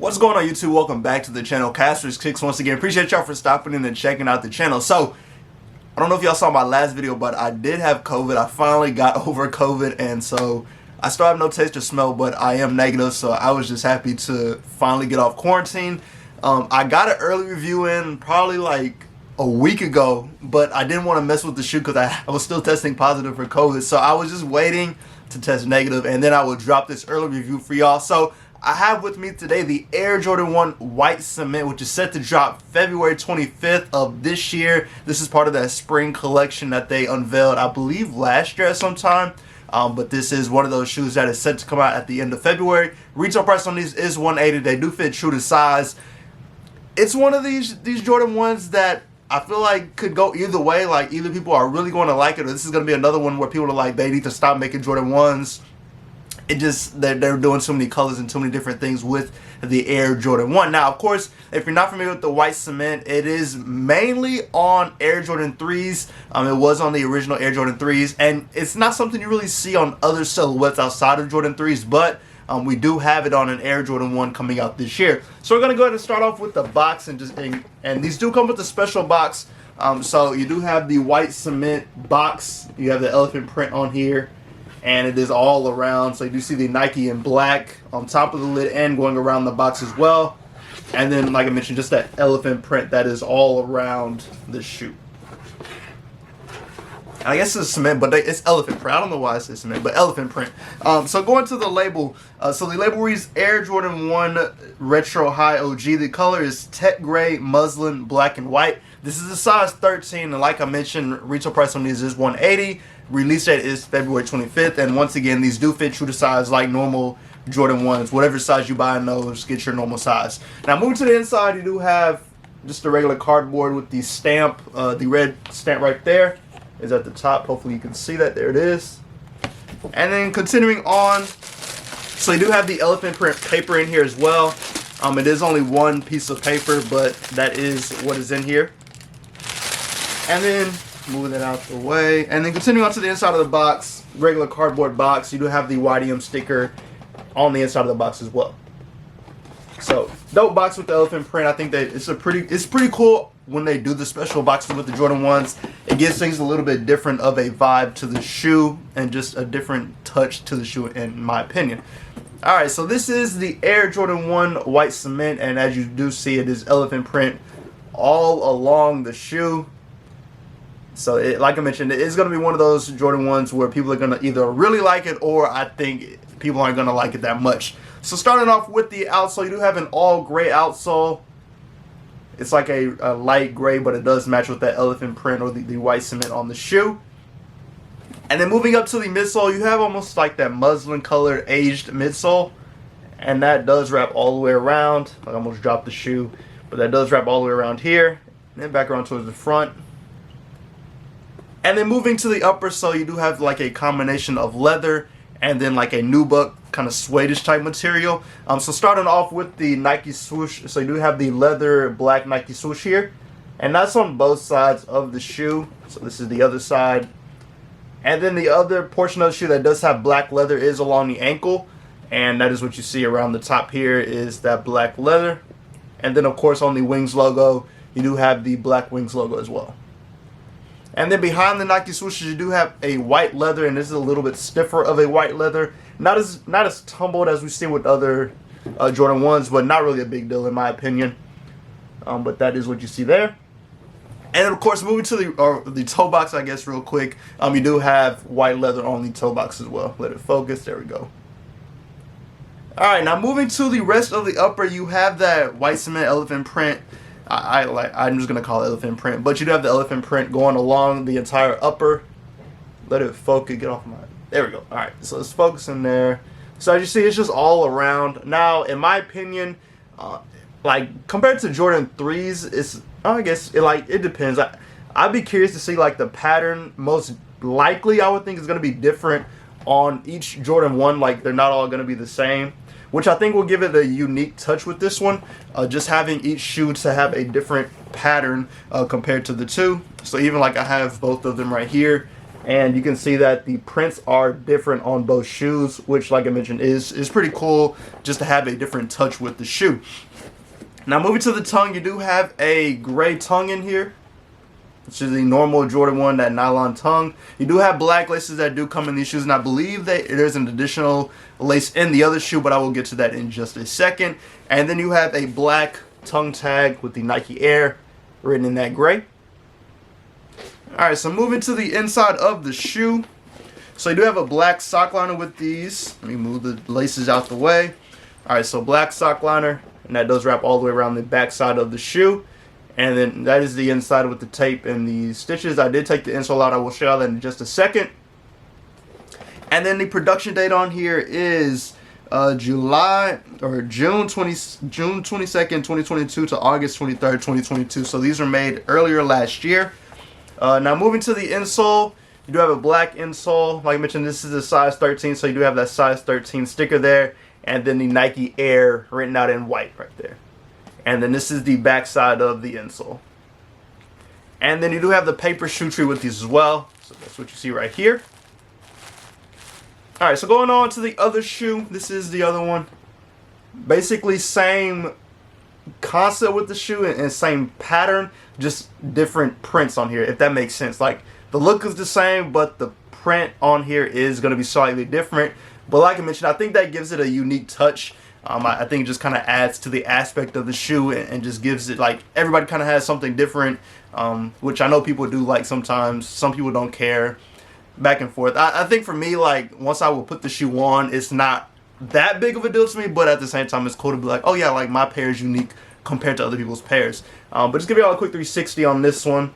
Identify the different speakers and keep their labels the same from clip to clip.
Speaker 1: What's going on, YouTube? Welcome back to the channel. Caster's Kicks once again. Appreciate y'all for stopping in and checking out the channel. So, I don't know if y'all saw my last video, but I did have COVID. I finally got over COVID, and so I still have no taste or smell, but I am negative, so I was just happy to finally get off quarantine. I got an early review in probably like a week ago, but I didn't want to mess with the shoe because I was still testing positive for COVID, so I was just waiting to test negative, and then I would drop this early review for y'all. So I have with me today the Air Jordan 1 White Cement, which is set to drop February 25th of this year. This is part of that spring collection that they unveiled, I believe, last year at some time. But this is one of those shoes that is set to come out at the end of February. Retail price on these is $180. They do fit true to size. It's one of these Jordan 1s that I feel like could go either way. Like, either people are really going to like it, or this is going to be another one where people are like, they need to stop making Jordan 1s. It just, they're doing so many colors and too many different things with the Air Jordan 1. Now, of course, if you're not familiar with the White Cement, it is mainly on Air Jordan 3s. It was on the original Air Jordan 3s, and it's not something you really see on other silhouettes outside of Jordan 3s, but we do have it on an Air Jordan 1 coming out this year. So we're going to go ahead and start off with the box, and these do come with a special box. So you do have the White Cement box. You have the elephant print on here, and it is all around. So you do see the Nike in black on top of the lid and going around the box as well. And then, like I mentioned, just that elephant print that is all around the shoe. And I guess it's cement, but it's elephant print. I don't know why it says cement, but elephant print. So going to the label. So the label reads Air Jordan 1 Retro High OG. The color is tech gray, muslin, black, and white. This is a size 13, and like I mentioned, retail price on these is $180. Release date is February 25th, and once again, these do fit true to size like normal Jordan 1s. Whatever size you buy in those, get your normal size. Now, moving to the inside, you do have just a regular cardboard with the stamp. The red stamp right there is at the top. Hopefully you can see that. There it is. And then continuing on, so you do have the elephant print paper in here as well. It is only one piece of paper, but that is what is in here. And then moving it out the way, and then continuing on to the inside of the box, regular cardboard box. You do have the YDM sticker on the inside of the box as well. So dope box with the elephant print. I think that it's pretty cool when they do the special boxes with the Jordan 1s. It gives things a little bit different of a vibe to the shoe and just a different touch to the shoe, in my opinion. Alright, so this is the Air Jordan 1 White Cement, and as you do see, it is elephant print all along the shoe. So, like I mentioned, it's going to be one of those Jordan 1s where people are going to either really like it, or I think people aren't going to like it that much. So, starting off with the outsole, you do have an all gray outsole. It's like a light gray, but it does match with that elephant print or the White Cement on the shoe. And then moving up to the midsole, you have almost like that muslin colored aged midsole. And that does wrap all the way around. I almost dropped the shoe, but that does wrap all the way around here. And then back around towards the front. And then moving to the upper sole, you do have like a combination of leather and then like a nubuck kind of suede-ish type material. So starting off with the Nike swoosh, so you do have the leather black Nike swoosh here, and that's on both sides of the shoe. So this is the other side, and then the other portion of the shoe that does have black leather is along the ankle, and that is what you see around the top here is that black leather. And then of course on the Wings logo, you do have the black Wings logo as well. And then behind the Nike swooshes, you do have a white leather, and this is a little bit stiffer of a white leather. Not as tumbled as we've seen with other Jordan 1s, but not really a big deal in my opinion. But that is what you see there. And then of course, moving to the toe box, I guess real quick, you do have white leather on the toe box as well. Let it focus. There we go. All right, now moving to the rest of the upper, you have that White Cement elephant print. I'm just gonna call it elephant print, but you do have the elephant print going along the entire upper. Let it focus. Get off my. There we go. All right, so let's focus in there. So as you see, it's just all around. Now, in my opinion, like compared to Jordan 3s, it's I guess it depends. I'd be curious to see like the pattern. Most likely, I would think is gonna be different on each Jordan 1. Like they're not all gonna be the same, which I think will give it a unique touch with this one. Just having each shoe to have a different pattern compared to the two. So even like I have both of them right here, And you can see that the prints are different on both shoes, which, like I mentioned, is pretty cool just to have a different touch with the shoe. Now, moving to the tongue, you do have a gray tongue in here, which is the normal Jordan 1, that nylon tongue. You do have black laces that do come in these shoes, and I believe that there's an additional lace in the other shoe, but I will get to that in just a second. And then you have a black tongue tag with the Nike Air written in that gray. Alright, so moving to the inside of the shoe. So you do have a black sock liner with these. Let me move the laces out the way. Alright, so black sock liner, and that does wrap all the way around the back side of the shoe. And then that is the inside with the tape and the stitches. I did take the insole out. I will show you that in just a second. And then the production date on here is June 22nd, 2022 to August 23rd, 2022. So these were made earlier last year. Now moving to the insole, you do have a black insole. Like I mentioned, this is a size 13, so you do have that size 13 sticker there. And then the Nike Air written out in white right there. And then this is the back side of the insole. And then you do have the paper shoe tree with these as well. So that's what you see right here. Alright, so going on to the other shoe. This is the other one. Basically same concept with the shoe and same pattern, just different prints on here, if that makes sense. Like, the look is the same, but the print on here is going to be slightly different. But like I mentioned, I think that gives it a unique touch. I think it just kind of adds to the aspect of the shoe and just gives it, like, everybody kind of has something different, which I know people do like sometimes. Some people don't care, back and forth. I think for me, like, once I will put the shoe on, it's not that big of a deal to me, but at the same time, it's cool to be like, oh yeah, like, my pair is unique compared to other people's pairs. But just give you all a quick 360 on this one.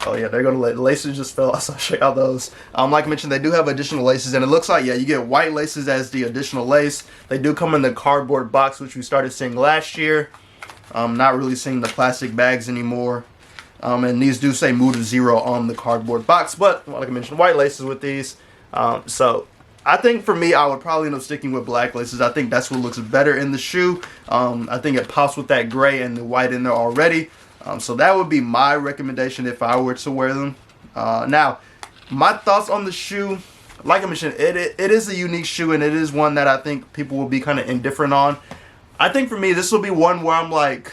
Speaker 1: Oh yeah, they're gonna let the laces just fell out, so I'll show y'all those. Like I mentioned, they do have additional laces, and it looks like, yeah, you get white laces as the additional lace. They do come in the cardboard box, which we started seeing last year. Not really seeing the plastic bags anymore. And these do say Muda Zero on the cardboard box, but like I mentioned, white laces with these. So I think for me, I would probably end up sticking with black laces. I think that's what looks better in the shoe. I think it pops with that gray and the white in there already. So that would be my recommendation if I were to wear them. Now, my thoughts on the shoe, like I mentioned, it is a unique shoe, and it is one that I think people will be kind of indifferent on. I think for me, this will be one where I'm like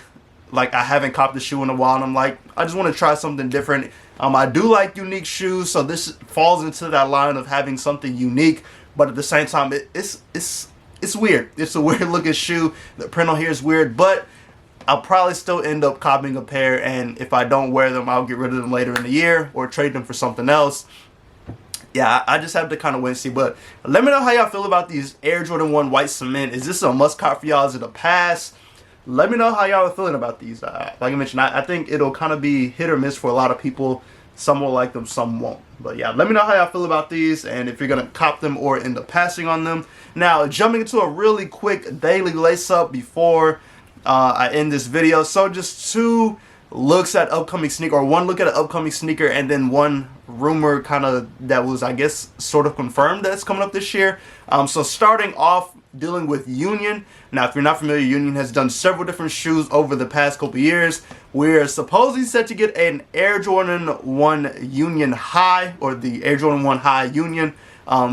Speaker 1: I haven't copped the shoe in a while, and I'm like, I just want to try something different. I do like unique shoes, so this falls into that line of having something unique, but at the same time, it's weird. It's a weird looking shoe. The print on here is weird, but I'll probably still end up copying a pair, and if I don't wear them, I'll get rid of them later in the year or trade them for something else. Yeah, I just have to kind of wait and see. But let me know how y'all feel about these Air Jordan 1 white cement. Is this a must cop for y'all? Is it a pass? Let me know how y'all are feeling about these. Like I mentioned, I think it'll kind of be hit or miss for a lot of people. Some will like them, some won't. But yeah, let me know how y'all feel about these, and if you're going to cop them or end up passing on them. Now, jumping into a really quick daily lace up before I end this video. So just two looks at upcoming sneaker, or one look at an upcoming sneaker, and then one rumor kind of that was, I guess, sort of confirmed that's coming up this year. So starting off, dealing with Union. Now, if you're not familiar, Union has done several different shoes over the past couple years. We're supposedly set to get an Air Jordan 1 Union High, or the Air Jordan 1 High Union,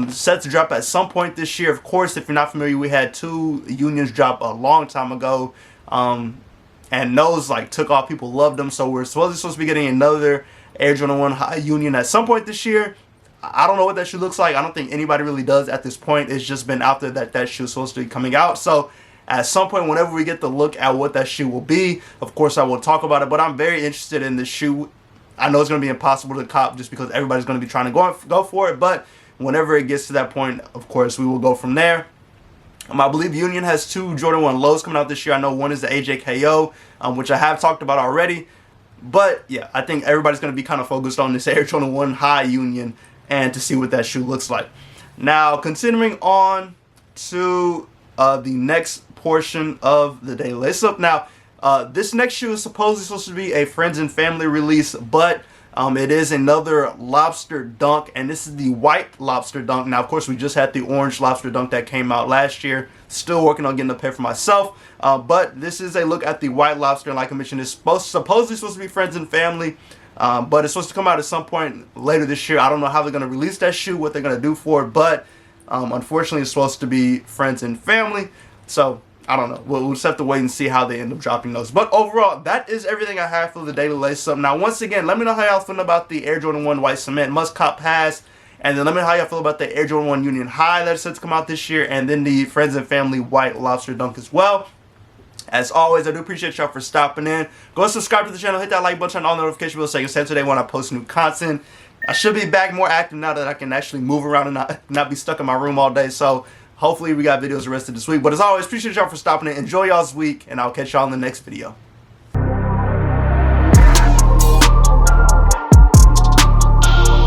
Speaker 1: set to drop at some point this year. Of course, if you're not familiar, we had two Unions drop a long time ago. And those like took off. People loved them. So we're supposed to be getting another Air Jordan 1 High Union at some point this year. I don't know what that shoe looks like. I don't think anybody really does at this point. It's just been out there that that shoe is supposed to be coming out. So at some point, whenever we get to look at what that shoe will be, of course I will talk about it. But I'm very interested in this shoe. I know it's going to be impossible to cop just because everybody's going to be trying to go for it. But whenever it gets to that point, of course, we will go from there. I believe Union has two Jordan 1 lows coming out this year. I know one is the AJKO, which I have talked about already. But yeah, I think everybody's going to be kind of focused on this Air Jordan 1 High Union and to see what that shoe looks like. Now, continuing on to the next portion of the daily lace up. Now, this next shoe is supposedly supposed to be a friends and family release, but it is another Lobster Dunk, and this is the white Lobster Dunk. Now, of course, we just had the orange Lobster Dunk that came out last year. Still working on getting a pair for myself, but this is a look at the white Lobster, and like I mentioned, it's supposedly supposed to be friends and family. But it's supposed to come out at some point later this year. I don't know how they're going to release that shoe, what they're going to do for it, but unfortunately it's supposed to be friends and family. So I don't know. We'll just have to wait and see how they end up dropping those. But overall, that is everything I have for the daily lace up. Now, once again, let me know how y'all feeling about the Air Jordan 1 White Cement Must Cop Pass. And then let me know how y'all feel about the Air Jordan 1 Union High that's set to come out this year. And then the Friends and Family White Lobster Dunk as well. As always, I do appreciate y'all for stopping in. Go and subscribe to the channel. Hit that like button and all notification bells so you can send today when I post new content. I should be back more active now that I can actually move around and not be stuck in my room all day. So hopefully we got videos the rest of this week. But as always, appreciate y'all for stopping in. Enjoy y'all's week, and I'll catch y'all in the next video.